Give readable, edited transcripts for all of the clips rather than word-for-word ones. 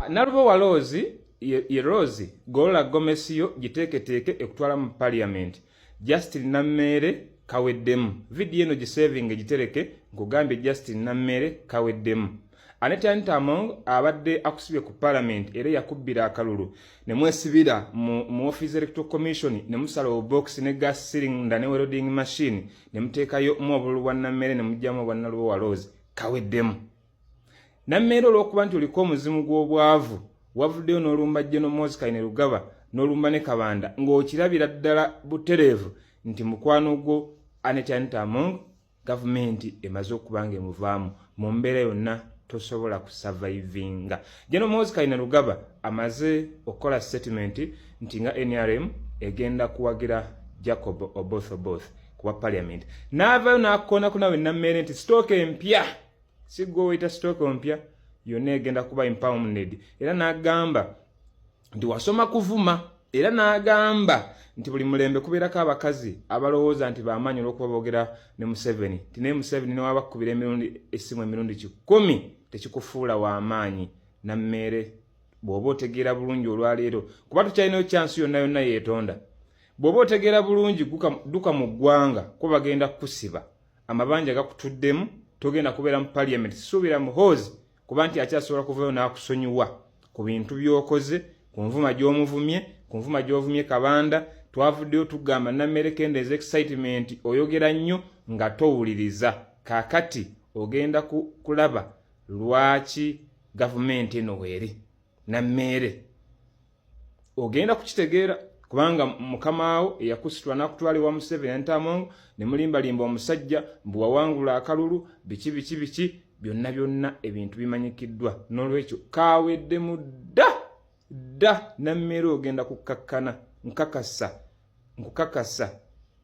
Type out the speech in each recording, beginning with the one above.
Nalubo Walozi ye Rose Golola Gomesio giteeketeke ekutwala mu parliament. Justin Nammere kaweddemu. Video eno gisaving gitereke nkugambye Justin Nammere kaweddemu. Aneta Among abadde akusibye ku parliament era yakubbira akalulu ne mwesibira mu office electoral commission ne musala box ne gas cylinder ne welding machine ne muteekayo mu obululu bwa Nammere ne mujjamu bwa Nalubo Walozi kaweddemu. Nammere olw'okuba nti oliko omuzimu gw'obwavu wavuddeyo n'olumba General Moses Kainerugaba n'olumba ne Kabanda ng'okirabira ddala butereevu nti mukwano gwo Aneta Among gavumenti emaze okuba ng'emuvaamu mu mbeera yonna tosobola kusurvivinga. General Moses Kainerugaba amaze okola statement nti nga NRM egenda kuwagira Jacob Oboth kuwa parliament. N'avaayo n'akoona kunawe Nammere nti sitooka empya sigwo wita sitooka empya yonna egenda kuba empowered. Era n'agamba nti wasoma kuvuma era n'agamba nti buli mulembe kubeerako abakazi abalowooza nti bamaanyi olw'okuba boogera ne Museveni. Nti ne Museveni ne wabakubira essimu emirundi 10 tekikufuula w'amaanyi. Nammere bw'oba otegeera bulungi olwaleero kuba tukyalinayo chance yonna yeetonda. Bw'oba otegeera bulungi duka mu ggwanga ko bagenda kukusiba amabanja gakutuddemu togenda kubeera mu parliament suubira muhoozi kuba nti akyasobola kuvayo n'akusonyiwa ku bintu by'okoze ku nvuma gy'omuvumye ku nvuma gy'ovumye Kabanda. Twavuddeyo tugamba Nammere kendeeza excitement oyogera nnyo nga towuliriza. Kaakati ogenda kulaba lwaki gavumenti eno weeri. Nammere ogenda kukitegeera kubanga mukamaawo eyakusitwa n'akutwalibwa Museveni Aneta Among ne mulimbalimba omusajja mbu wawangula akalulu biki byonna ebintu bimanyikiddwa. N'olwekyo kaaweddemu dda Nammere ogenda kukakkana nkukakasa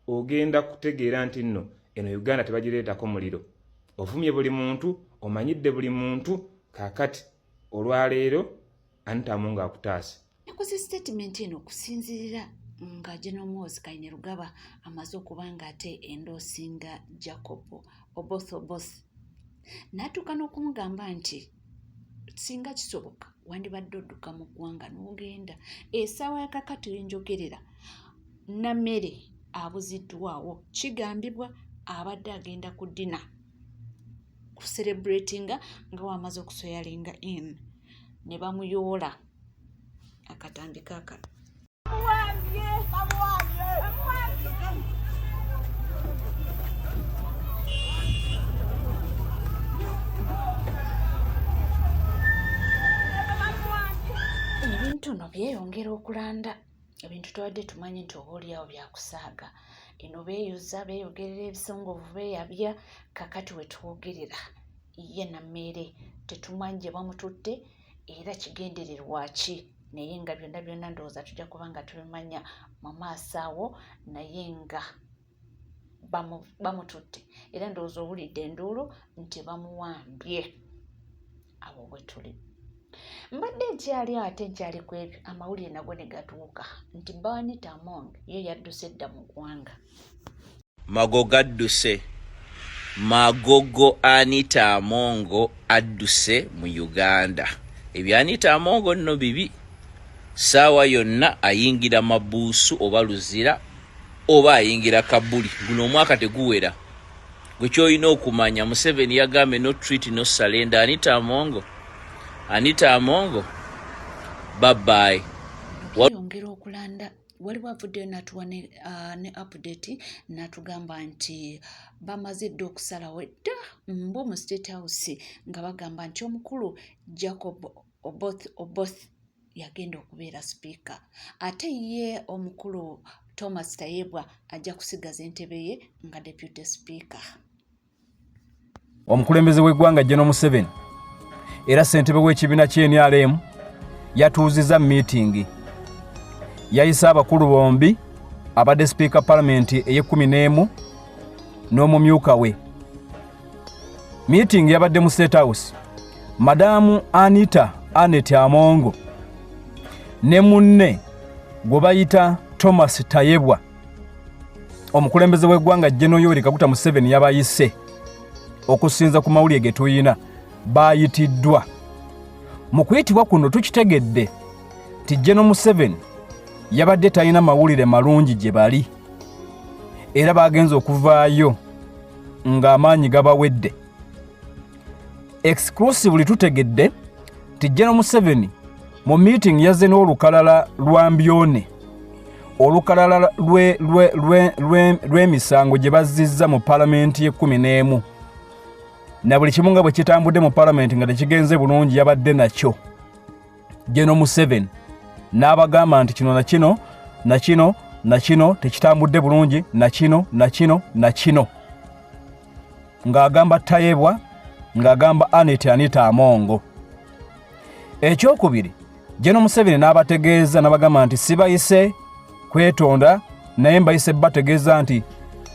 ogenda kutegeera nti nno eno Uganda tebagireetako muliro. Ovumye buli muntu omanyidde buli muntu kaakati olwaleero Aneta Among akutaase. Yakoze statement eno okusinzirira nga General Moses Kainerugaba amaze okuba nga ate endoosinga Jacob Oboth n'atuuka n'okumugamba nti singa kisoboka wandibadde odduka mu ggwanga n'ogenda essaawa ya kakati wenjogerera Nammere abuziddwawo kigambibwa abadde agenda ku dina ku celebratinga nga wamaze okusoyalinga in ne bamuyoola akatambi kaka. Ebintu no byeyongera okulanda. Ebintu tubadde tumanyi nti obaoliawo byakusaaga. Eno beeyuza beeyogerera ebisongovu beeyabya kakati we twogerera ye Nammere tetumanyi gye bamututte era kigendererwa ki naye nga byonna ndowooza tujja kuba nga tubimanya mu maaso awo naye nga bamututte era ndowooza owulidde enduulu nti bamuwambye. Abo bwe tuli. Mbadde nkyali ate nkyali ku ebyo amawulire nago ne gatuuka nti Aneta Among ye yadduse dda mu ggwanga. Magogo adduse. Magogo Aneta Among adduse mu Uganda. Ebyo Aneta Among nno bibi. Saawa yonna ayingira mabuusu oba luzira oba ayingira kabuli. Guno omwaka teguwera. Gwe ky'olina okumanya Museveni yagambye no treat no surrender. Aneta Among bye-bye. Yongera okulanda waliwo avuddeyo n'atuwa ne update n'atugamba nti bamaze dda okusalawo dda mbu mu State House nga bagamba nti omukulu Jacob Oboth yagenda okubeera speaker ate ye omukulu Thomas Tayebwa ajja kusigaza entebe ye nga deputy speaker. Omukulembeze w'eggwanga General Museveni era ssentebe w'ekibiina ky'NRM yatuuzizza meeting yayisa abakulu bombi abadde speaker parliament eye-11 n'omumyuka we. Meeting yabadde mu State House. Madamu Aneta Among ne munne gwe bayita Thomas Tayebwa omukulembeze w'eggwanga General Yoweri Kaguta Museveni yabayise okusinza ku mawulire ge tuyina bayitiddwa mu kuyitibwa kuno tukitegedde ti General Museveni yabadde talina mawulire malungi gye bali era bagenza okuvaayo ng'amaanyi gabawedde. Exclusively tutegedde ti General Museveni mu meeting yazze n'olukalala lwa Mbyone, olukalala lw'emisango gye bazzizza mu palamenti ye-11 na buli kimu nga bwe kitambudde mu palamenti nga tekigenze bulungi yabadde nakyo. General Museveni n'abagamba nti kino na kino tekitambudde bulungi na kino ng'agamba Tayebwa, ng'agamba Anita Amongo. Ekyokubiri, General Museveni n'abategeeza n'abagamba nti sibayise kwetonda naye mbayise bategeeza nti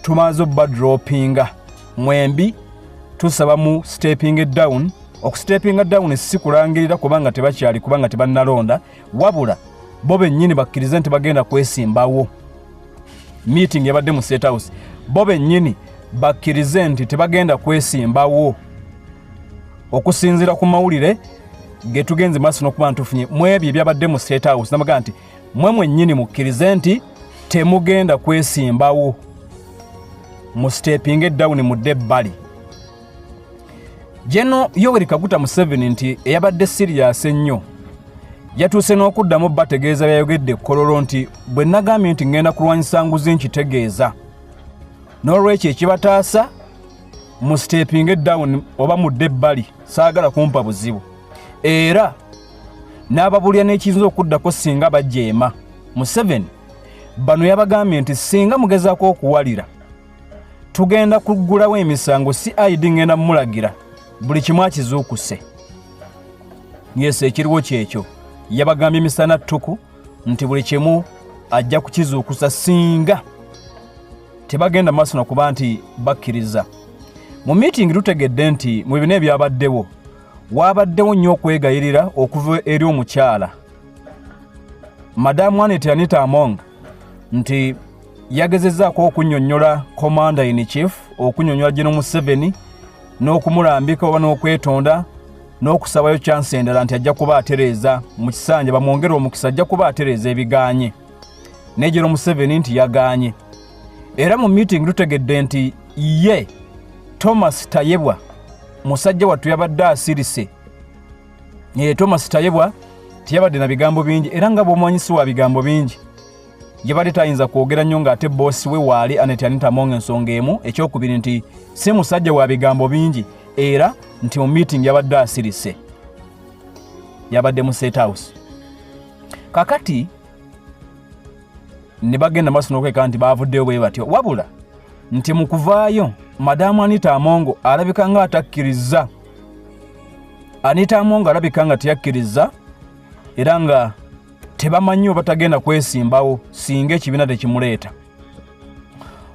tumaze obbadropinga mwembi tusaba mu stepping down. Okusteppinga down si kulangirira kubanga tebakyali kubanga tebannalonda wabula bo bennyini bakkirize nti bagenda kwesimbawo. Meeting yabadde mu State House, bo bennyini bakkirize nti tebagenda kwesimbawo okusinziira ku mawulire ge tugenze maaso n'okuba ntufunye mu ebyo ebyabadde mu State House. Namaga nti mwe mwennyini mukkirize nti temugenda kwesimbawo mu stepping down mudde ebbali. General Yoweri Kaguta Museveni nti eyabadde serious ennyo yatuuse n'okuddamu bategeeza byayogedde Kololo nti bwe nagambye nti ngenda kulwanyisa nguzi nkitegeeza n'olwekyo ekibataasa mu stepping down oba mudde ebbali saagala kumpa buzibu era n'ababulya n'ekiyinza okuddako singa bajeema. Museveni bano yabagambye nti singa mugezaako okuwalira tugenda kuggulawo emisango CID ngenda mulagira buli kimu akizuukuse. Yes, ekiriwo kyekyo yabagambye emisana ttuku nti buli kimu ajja kukizuukusa singa tebagenda maaso nakuba nti bakkiriza. Mu meeting tutegedde nti mu bino ebyabaddewo waabaddewo nnyo okwegayirira okuva eri omukyala Madamu Anita Amongo nti yagezezzaako okunnyonnyola Commander in Chief, okunnyonnyola General Museveni n'okumulambika oba n'okwetonda n'okusabayo chance endala nti ajja kuba atereeza mu kisanja bamwongere omukisa ajja kuba atereeza ebiganye. Ne General Museveni nti yaganye. Era mu meeting tutegedde nti ye Thomas Tayebwa musajja wattu yabadde asirise. Thomas Tayebwa tiyabadde na bigambo bingi era nga bw'omwanyisi wa bigambo bingi yabadde tayinza kwogera nnyo ng'ate boosi we waali Anita Amongo ensonga emu. Ekyokubiri nti si musajja wa bigambo bingi era nti mu meeting yabadde asirise, yabadde mu State House. Kakati ne bagenda maaso n'okweka nti baavuddeyo bwe batyo wabula nti mu kuvaayo Madamu Anita Amongo alabika nga atakkiriza. Anita Amongo alabika nga teyakkiriza era nga tebamanyi oba tagenda kwesimbawo singa ekibiina tekimuleeta.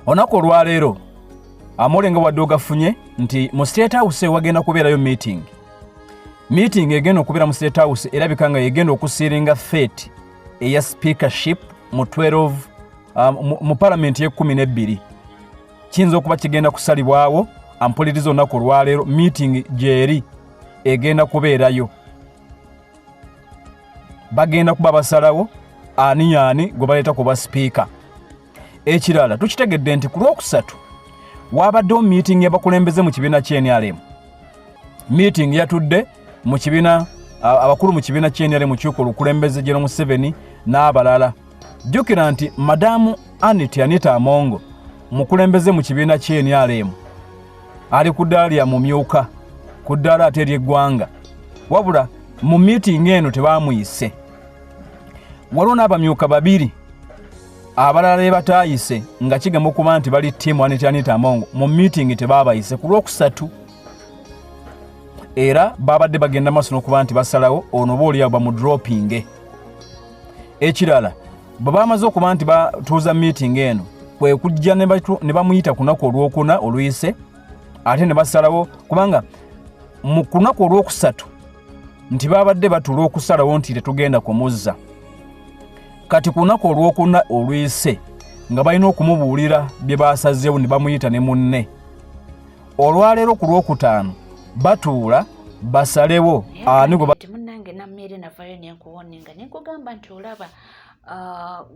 Olunaku olwaleero Amole nga wadde ogafunye nti mu State House wagenda kubeerayo meeting egenda okubeera mu State House erabika nga yegenda okusiiringa fate eya speakership mu 12 mu parliament ye-12. Kiyinza okuba kigenda kusalibwawo ampuliriza olunaku olwaleero meeting gyeri egenda kubeerayo. Bagenda kuba basalawo ani gwe baleeta kuba speaker. Ekirala tukitegedde nti ku Lwokusatu waabaddewo meeting y'abakulembeze mu kibiina ky'NRM. Meeting yatudde mu kibiina abakulu mu kibiina ky'NRM mu kiiko olukulembeze General Museveni n'abalala. Jjukira nti Madamu Anita Amongo mukulembeze mu kibiina ky'NRM ali ku ddaala lya mumyuka ku ddaala ate ery'eggwanga wabula mu meeting eno tebaamuyise. Waliwo n'abamyuka babiri abalala be bataayise nga kigamba okuba nti bali ttiimu Anita Amongo mu meeting tebaabayise ku Lwokusatu era babadde bagenda maaso n'okuba nti basalawo ono boolyawo bamudropinge. Ekirala bwe bamaze okuba nti batuuza meeting eno kwe kujja ne bamuyita ku lunaku olwokuna oluyise ate ne basalawo kubanga mu kunaku olwokusatu nti babadde batuula okusalawo nti tetugenda kumuzza. Kati ku lunaku olwokuna oluyise nga balina okumubuulira bye basazeewo ne bamuyita ne munne. Olwaleero ku Lwokutaano batuula basalewo ani gwe munange nammere navayo nenkuwoninga nenkugamba nti olaba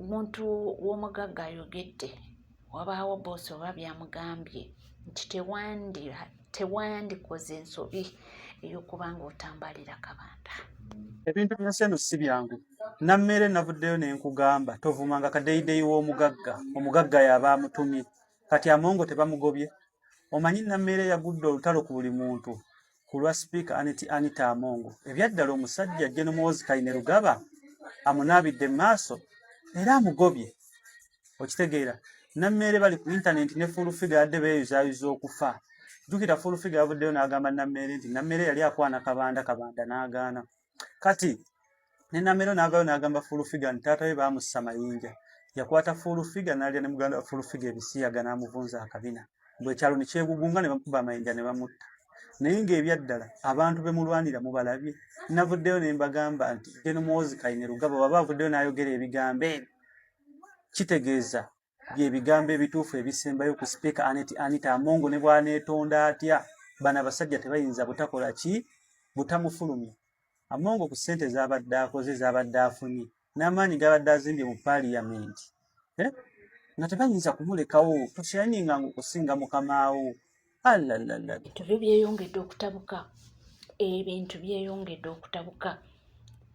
omuntu w'omugagga ayogedde wabaawo boosi oba byamugambye nti tewandikoze ensobi ey'okubanga otambalira Kabanda. Ebintu by'enseno si byangu. Nammere navuddeyo nenkugamba tovumanga kadeyideyi w'omugagga. Omugagga yaba amutumye. Kati Amongo tebamugobye. Omanyi Nammere yagudde olutalo ku buli muntu ku lwa Speaker Anita Amongo. Ebyaddala omusajja Gen. Muhoozi Kainerugaba amunaabidde mu maaso era amugobye. Okitegeera Nammere bali ku internet ne full figure yadde beeyuzaayuza okufa. Jjukira full figure yavuddeyo n'agamba Nammere nti Nammere yali akwana Kabanda n'agaana. Kati ne Nammere n'avaayo n'agamba full figure nti taata we baamussa mayinja. Yakwata full figure n'alya ne muganda wa full figure ebisiyaga n'amuvunza akabina. Bwekyalo ne kyegugunga ne bamukuba amayinja ne bamutta. Naye ng'ebyaddala abantu be mulwanira mubalabye. Navuddeyo ne mbagamba nti Gen. Muhoozi Kainerugaba baba avuddeyo n'ayogera ebigambo ebyo kitegeeza by'ebigambo ebituufu ebisembayo ku Speaker Anita Amongo ne bw'aneetonda atya bano abasajja tebayinza butakola ki butamufulumya. Amongo ku ssente z'abadde akoze z'abadde afunye n'amaanyi g'abadde azimbye mu Paaliyamenti nga tebayinza kumulekawo tosyayininga okusinga mukamaawo. Ebyo byeyongedde okutabuka. Ebintu byeyongedde okutabuka.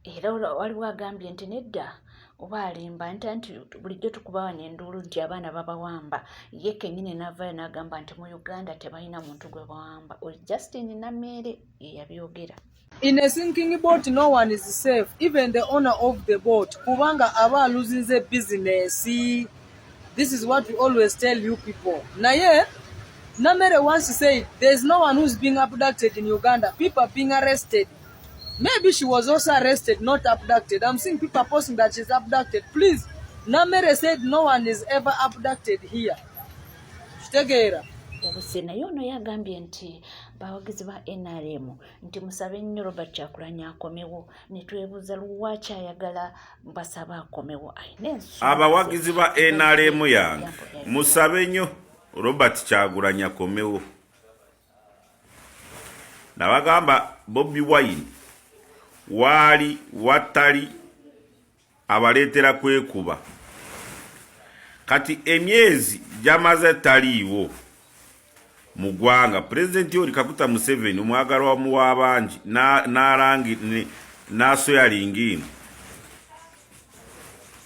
Era waliwo agambye nti nedda oba alimba nti bulijjo tukubawa n'enduulu nti abaana babawamba. Ye kennyini n'avaayo n'agamba nti mu Uganda tebalina muntu gwe bawamba. Justin Nammere ye yabyogera. In a sinking boat, no one is safe, even the owner of the boat. Kubanga aba losing the business. This is what we always tell you people. Naye, Nammere once said, there's no one who's being abducted in Uganda. People are being arrested. Maybe she was also arrested, not abducted. I'm seeing people posting that she's abducted. Please, Nammere said no one is ever abducted here. Kitegeera. Yabuse naye ono yagambye nti bawagizi ba NRM nti musabe nnyo Robert Kyagulanyi akomewo ne twebuuza lwaki ayagala basaba akomewo. Abawagizi ba NRM yange musabe nnyo Robert Kyagulanyi akomewo. Nabagamba Bobi Wine wali watali abaleetera kwekuba. Kati emyezi gyamaze taliiwo mu ggwanga. Pulezidenti Yoweri Kaguta Museveni omwagalwa w'abangi n'alangi n'asoyalinga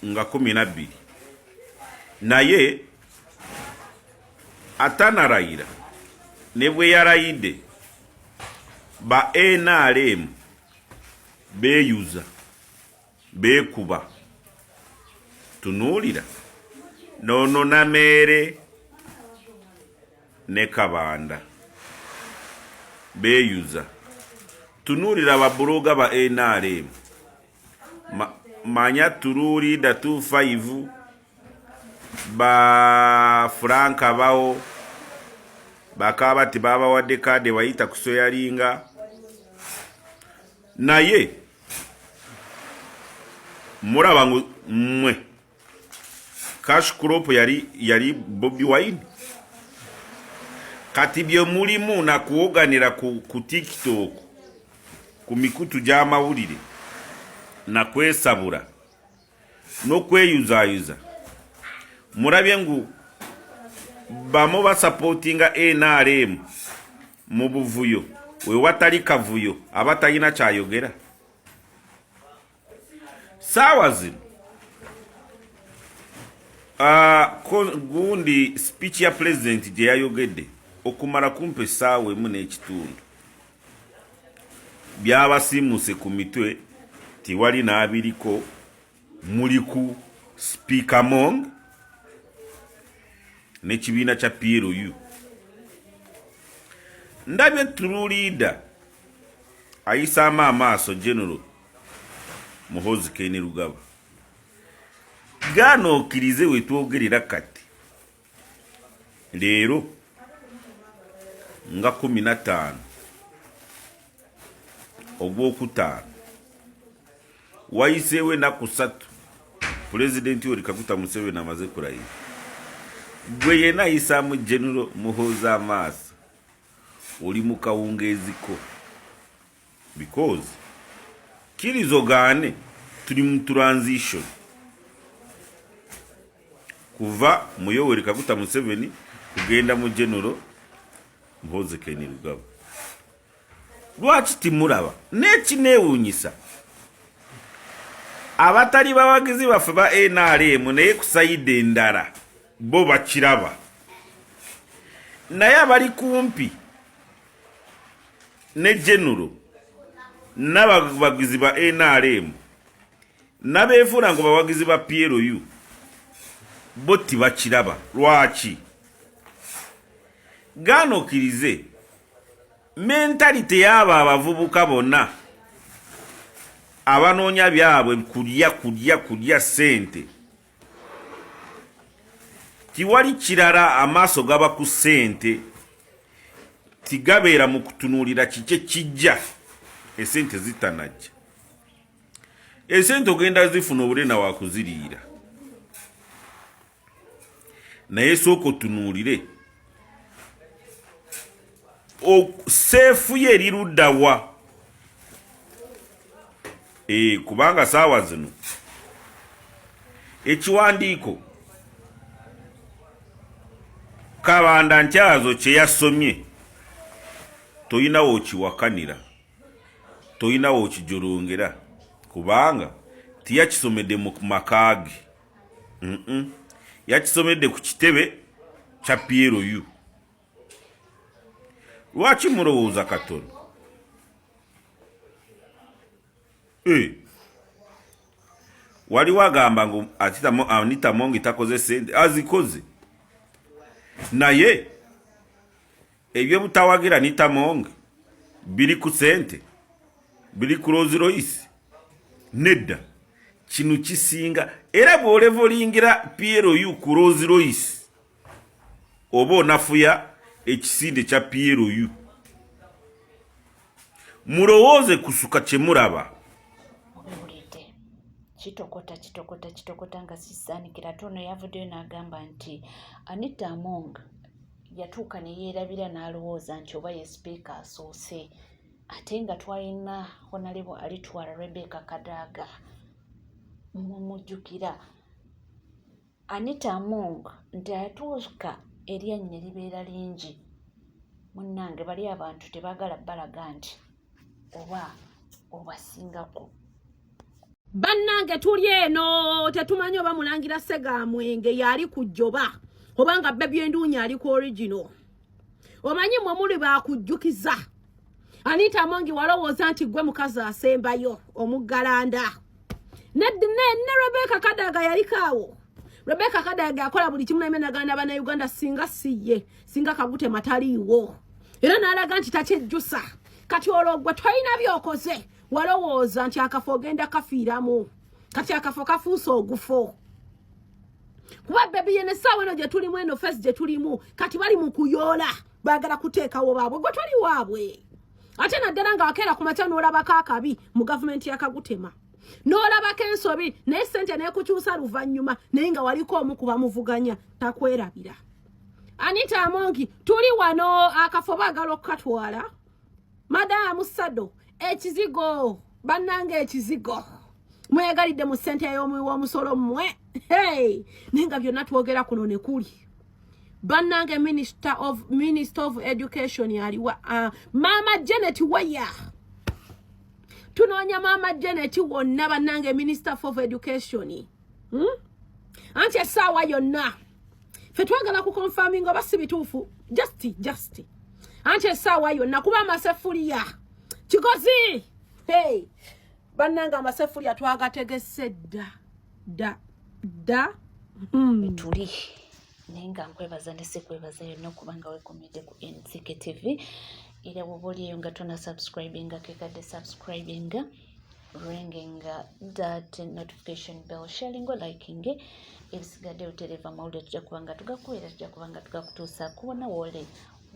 nga 12 naye atanarayira ne bwe yarayidde ba NRM beeyuza beekuba. Tunuulira nono Nammere ne Kabanda beeyuza. Tunuulira babuloga ba NRM manya Turulida 25 ba Frank abawo bakaba bati babawadde kade wayita kusoyalinga. Naye muraba mmwe cash crop yali Bobi Wine. Kati bye mulimu na kuoganira ku TikTok ku mikutu gy'amawulire na kwesabula n'okweyuzayuza. Murabye ngu bamo basupportinga NRM mu buvuyo we watali kavuyo abatalina kyayogera. Sawa zino gundi speech ya president gye yayogedde okumala kumpa essaawa emu n'ekitundu byabasiimuse ku mitwe tiwali n'abiriko muliku Speaker Among n'ekibiina kya PLU. Ndabye Turulida ayisaamu amaaso General Muhoozi Kainerugaba. Gaana okkirize we twogerera kati leero nga 15 ogw'okutaano wayiseewo ennaku 3 Pulezidenti Yoweri Kaguta Museveni amaze kurayira. Gwe yenna ayisaamu General Muhoozi amaaso oli mu kawungeeziko. because kirizogane tuli mu transition kuva mu Yoweri Kaguta Museveni kugenda mu General Mboze Kainerugaba. Lwaki timulaba n'ekineewuunyisa abatali bawagizi baffe ba NRM naye ku sayidi endala bo bakiraba, naye abali kumpi ne General n'abawagizi ba NRM n'abeefuula ngo bawagizi ba PLU bo tibakiraba. Lwaki? Ganokirize mentality y'abo abavubuka bonna abanoonya byabwe kulya sente, tiwali kirala amaaso gaba ku sente, tigabeera mu kutunuulira kike kijja esente zitanajja. Esente ogenda zifuna obulena wa kuziriira, naye sooka otunuulire seefu ye erirudda wa. Kubanga saawa zino ekiwandiiko Kabanda Ntyazo kye yasomye toyinawo okiwakanira, toyinawo okijolongera, kubanga tiyakisomedde mu makaage, yakisomedde ku kitebe kya PLU. Lwaki mulowooza katono? Waliwo agamba ngu Anita Among takoze sente, azikoze. Naye ebyo butawagira Anita Among biri ku sente, biri ku Rolls Royce. Nedda kino kisinga, era bw'olevolingira PLU ku Rolls Royce oba onafuya ekisinde kya PLU. Mulowooze kusuka kye mulaba. Kitokota nga sisaanikira tono yavuddeyo n'agamba nti Anita Among yatuuka ne yeerabira n'alowooza nti oba ye sipiika asoose, ate nga twalina Honorable Alitwala Rebecca Kadaga mumujjukira. Anita Among nti yatuuka eryannya libeera lingi. Munnange bali abantu tebaagala balaga nti oba obasingako. Bannange tuli eno tetumanyi oba Mulangira Ssegamwenge yali kujjoba obanga Baby Enduunya ali ku original. Omanyi mwe muli baakujjukiza. Anita Among walowooza nti gwe mukazi asembayo omuggalanda. Ne Rebecca Kadaga yalikaawo. Rebecca Kadaga yakola buli kimu n'emenagana bana Uganda singa siye, singa Kagute mataliiwo. Era n'alaga nti takyejjusa. Kati olwo gwe tolina byokoze. Walowooza nti akafo ogenda kafiiramu. Kati akafo kafuusa ogufo. Kuba Baby yene essaawa eno gye tulimu eno fesi gye tulimu kati bali mu kuyoola baagala kuteekawo baabwe gwe toli waabwe. Ate naddala nga wakeera ku makya n'olabako akabi mu gavumenti ya Kagutema. N'olabako ensobi naye ssente n'ekukyusa luvannyuma naye nga waliko omu ku bamuvuganya takwerabira. Anita Among tuli wano akafo baagala okukatwala. Madaamu Sado ekizigo bannange ekizigo mwegalidde mu ssente y'omusolo mmwe. Nenga byonna twogera kuno ne kuli bannange Minister of Education yaliwa Mama Janet Waya. Tunoonya Mama Janet wonna bannange Minister of Education. Anti essaawa yonna ffe twagala ku confirming oba si bituufu just anti essaawa yonna kuba amaseffuliya kikozi. Bannange amaseffuliya twagategese da tuli naye nga nkwebaza ne sikwebaza yonna okubanga weekomedde ku NCK TV. Era bw'oba oliyo nga tona subscribinga kekadde subscribinga, ringinga that notification bell, sharinga, likinge. Ebisigadde butereeva amawulire tujja kubanga tugakubeera, tujja kubanga tugakutuusa kuwona woole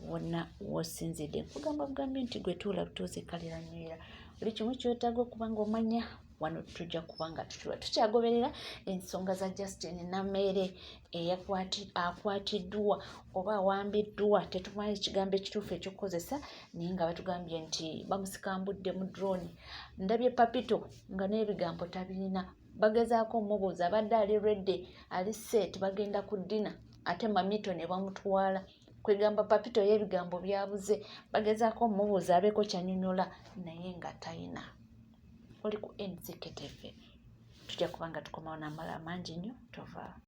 wonna wosinzidde. Nkugamba bugambye nti gwe tuula butuuzi kalira nywera. Buli kimu kyotaaga okubanga omanya wano tujja kubanga tukyagoberera ensonga za Justin Namere akwatiddwa oba awambiddwa tetumanyi ekigambo ekituufu ekyokukozesa naye nga batugambye nti bamusikambudde mu drone. Ndabye Papito nga n'ebigambo tabirina, bagezaako omubuuza abadde ali redde ali set bagenda ku ddina ate Mamito ne bamutwala kwegamba Papito y'ebigambo byabuze, bagezaako omubuuza abeeko kyanyonyola naye nga talina. Oli ku NZK TV tujja kubanga tukomawo n'amala mangi nnyo tova.